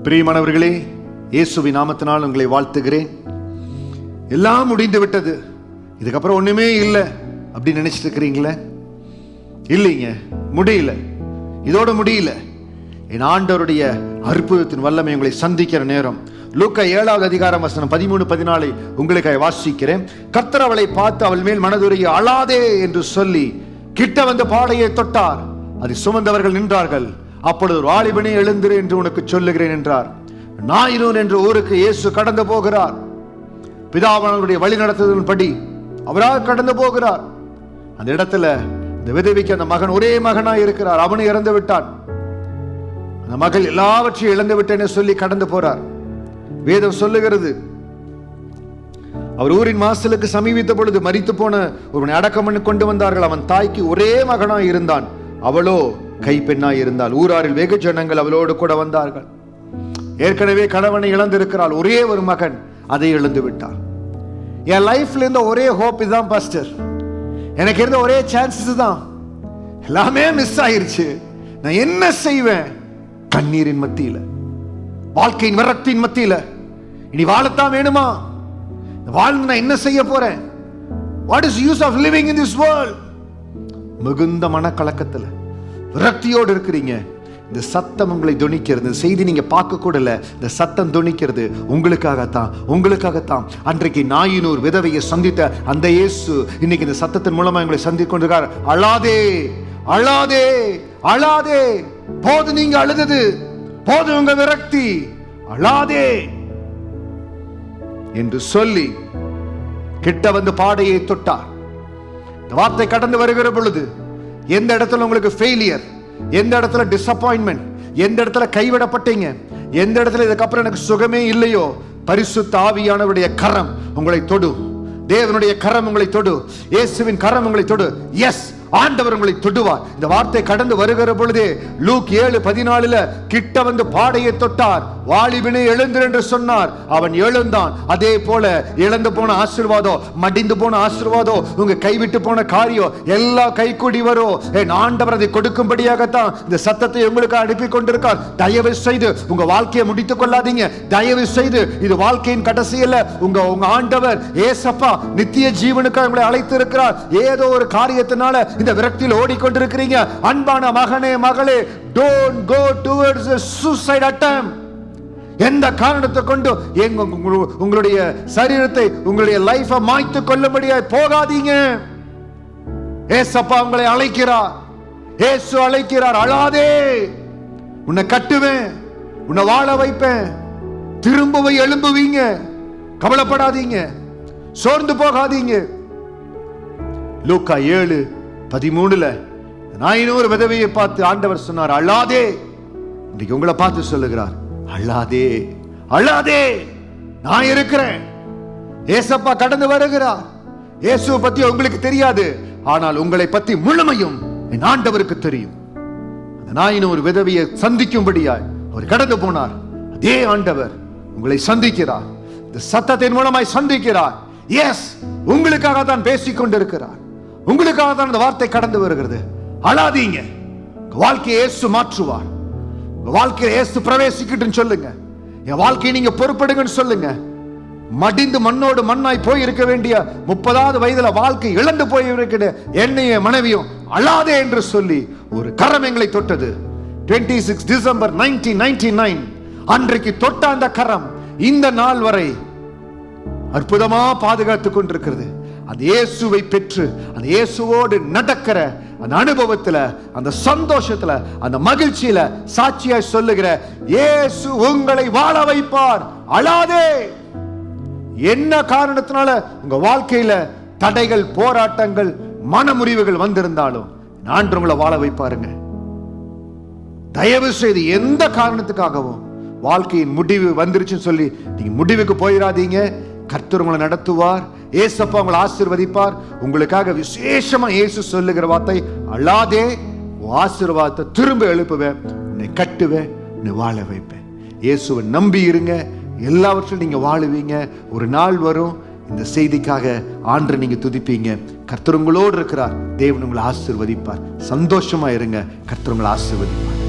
பிரியமானவர்களே, இயேசுவின் நாமத்தினால் உங்களை வாழ்த்துகிறேன். எல்லாம் முடிந்து விட்டது, இதுக்கப்புறம் ஒண்ணுமே இல்லை அப்படின்னு நினைச்சிட்டு இருக்கிறீங்களே? இல்லைங்க, முடியல, இதோட முடியல. என் ஆண்டவருடைய அற்புதத்தின் வல்லமை உங்களை சந்திக்கிற நேரம். லூக்கா 7வது அதிகாரம் வசனம் 13-14 உங்களுக்காக வாசிக்கிறேன். கர்த்தர் அவளை பார்த்து அவள் மேல் மனதுருகி அழாதே என்று சொல்லி கிட்ட வந்து பாடையை தொட்டார். அதை சுமந்தவர்கள் நின்றார்கள். அப்பொழுது ஒரு வாலிபனே எழுந்திரு என்று உனக்கு சொல்லுகிறேன் என்றார். நாயினூன் என்ற ஊருக்கு இயேசு கடந்து போகிறார். பிதாவானவருடைய வழி நடத்துதலின்படி அவராக கடந்து போகிறார். அந்த இடத்துல இந்த விதவிக்கு அந்த மகன் ஒரே மகனாய் இருக்கிறார். அவனை இறந்து விட்டான். அந்த மகள் எல்லாவற்றையும் இழந்து விட்டேன்னு சொல்லி கடந்து போறார். வேதம் சொல்லுகிறது, அவர் ஊரின் வாசலுக்கு சமீபித்த பொழுது மரித்து போன ஒருவனை அடக்கம் பண்ணி கொண்டு வந்தார்கள். அவன் தாய்க்கு ஒரே மகனாய் இருந்தான், அவளோ கைப்பெண்ணாய் இருந்தாள். ஊராரில் வெகு ஜனங்கள் அவளோடு கூட வந்தார்கள். ஏற்கனவே கணவனை இழந்திருக்கிறாள், ஒரே ஒரு மகன், அதை இழந்து விட்டார். என் லைஃப்ல இருந்த ஒரே ஹோப் இதுதான் பாஸ்டர், எனக்கு இருந்த ஒரே சான்சஸ் தான், எல்லாமே மிஸ் ஆயிருச்சு, நான் என்ன செய்வேன்? கண்ணீரின் மத்தியில, வாழ்க்கையின் விரக்தியின் மத்தியில, இனி வாழத்தான் வேணுமா? வாழ்ந்து நான் என்ன செய்ய போறேன்? What is use of living in this world? மிகுந்த மனக்கலக்கத்துல விரக்தியோடு இருக்கிறீங்க. இந்த சத்தம் உங்களை துணிக்கிறது. இந்த செய்தி நீங்க பார்க்க கூட இல்ல, இந்த சத்தம் துணிக்கிறது உங்களுக்காகத்தான். அன்றைக்கு நாயினூர் விதவையை சந்தித்த அந்த இயேசு இன்னைக்கு இந்த சத்தத்தின் மூலமா உங்களை சந்தித்துக் கொண்டிருக்கார். அழாதே, அழாதே, அழாதே, போது நீங்க அழுதது, போது உங்க விரக்தி, அழாதே என்று சொல்லி கிட்ட வந்து பாடையை தொட்டார். இந்த வார்த்தை கடந்து வருகிற பொழுது எந்த இடத்துல உங்களுக்கு ஃபெயிலியர், எந்த இடத்துல டிசப்பாயின்மெண்ட், எந்த இடத்துல கைவிடப்பட்டீங்க, எந்த இடத்துல இதுக்கப்புறம் எனக்கு சுகமே இல்லையோ, பரிசுத்த ஆவியானவருடைய கரம் உங்களை தொடு, தேவனுடைய கரம் உங்களை தொடு, இயேசுவின் கரம் உங்களை தொடு. எஸ், ஆண்டவர் உங்களை தொடுவார். இந்த வார்த்தை கடந்து வருகிற பொழுதே லூக் 7:14 கிட்ட வந்து பாடையை தொட்டார். வாலிபனே எழுந்திரு என்று சொன்னார். அவன் எழுந்தான். அதே போல இழந்து போன ஆசீர்வாதம், மடிந்து போன ஆசீர்வாதம், உங்க கைவிட்டு போன காரியம் எல்லாம் கைக்கூடி வரும். என் ஆண்டவர் அதை கொடுக்கும்படியாகத்தான் இந்த சத்தத்தை உங்களுக்கு அனுப்பி கொண்டிருக்கார். தயவு செய்து உங்க வாழ்க்கையை முடித்துக் கொள்ளாதீங்க. தயவு செய்து இது வாழ்க்கையின் கடைசியில் உங்க ஆண்டவர் ஏசப்பா நித்திய ஜீவனுக்கு உங்களை அழைத்து இருக்கிறார். ஏதோ ஒரு காரியத்தினால இந்த விரக்தியில் ஓடிக்கொண்டிருக்கிறீங்க. அன்பான மகனே, மகளே, don't go towards a suicide attempt. எந்த காரணத்தை கொண்டு உங்களுடைய சரீரத்தை, உங்களுடைய லைஃபை மாய்த்து கொள்ளும்படியாய் போகாதீங்க. ஏசப்பா உங்களை அழைக்கிறார், இயேசு அழைக்கிறார். அழாதே, உன்னை கட்டுவேன், உன்னை வாழ வைப்பேன், திரும்பவை எழும்புவீங்க, கவலைப்படாதீங்க, சோர்ந்து போகாதீங்க. லூக்கா 7:13 நாயினூர் விதவையை பார்த்து ஆண்டவர் சொன்னார், அழாதே. இன்னைக்கு உங்களை பார்த்து சொல்லுகிறார், அழாதே, அழாதே, நான் இருக்கிறேன். ஏசப்பா கடந்து வருகிறார். இயேசுவை பத்தி உங்களுக்கு தெரியாது, ஆனால் உங்களை பத்தி முழுமையும் என் ஆண்டவருக்கு தெரியும். அந்த நாயினூர் விதவையை சந்திக்கும்படியாய் அவர் கடந்து போனார். அதே ஆண்டவர் உங்களை சந்திக்கிறார், இந்த சத்தத்தின் மூலமாய் சந்திக்கிறார். எஸ், உங்களுக்காக தான் பேசிக் கொண்டிருக்கிறார், உங்களுக்காக தான் அந்த வார்த்தை கடந்து வருகிறது. அழாதீங்க, வாழ்க்கையை இயேசு மாற்றுவார். வாழ்க்கையை இயேசு பிரவேசிக்கட்டும் சொல்லுங்க. என் வாழ்க்கையை நீங்க பொறுப்படுங்கன்னு சொல்லுங்க. மடிந்து மண்ணோடு மண்ணாய் போய் இருக்க வேண்டிய 30வது வயதுல வாழ்க்கை இழந்து போய் இருக்கிற என்னைய மனைவியும் அழாதே என்று சொல்லி ஒரு கரம் எங்களை தொட்டது. 26 டிசம்பர் 1999 அன்றைக்கு தொட்ட அந்த கரம் இந்த நாள் வரை அற்புதமா பாதுகாத்துக் கொண்டிருக்கிறது. அந்த இயேசுவை பெற்று அந்த இயேசுவோடு நடக்கிற அந்த அனுபவத்துல, அந்த சந்தோஷத்துல, அந்த மகிழ்ச்சியில சாட்சியாய் சொல்லுகிற இயேசு உங்களை வாழ வைப்பார். அழாதே. என்ன காரணத்தினால உங்க வாழ்க்கையில தடைகள், போராட்டங்கள், மனமுறிவுகள் வந்திருந்தாலும் நான் உங்களை வாழ வைப்பாருங்க. தயவு செய்து எந்த காரணத்துக்காகவும் வாழ்க்கையின் முடிவு வந்துருச்சுன்னு சொல்லி நீங்க முடிவுக்கு போயிடாதீங்க. கர்த்தர் உங்களை நடத்துவார். ஏசப்பா உங்களை ஆசீர்வதிப்பார். உங்களுக்காக விசேஷமா இயேசு சொல்லுகிற வார்த்தை, அழாதே, ஆசீர்வாதத்தை திரும்ப எழுப்புவேன், உன்னை கட்டுவேன், உன்னை வாழ வைப்பேன். இயேசுவை நம்பி இருங்க, எல்லாவற்றிலும் நீங்க வாழுவீங்க. ஒரு நாள் வரும், இந்த செய்திக்காக ஆண்டவரை நீங்க துதிப்பீங்க. கர்த்தர் உங்களோடு இருக்கிறார். தேவன் உங்களை ஆசீர்வதிப்பார். சந்தோஷமா இருங்க. கர்த்தர் உங்களை ஆசீர்வதிப்பார்.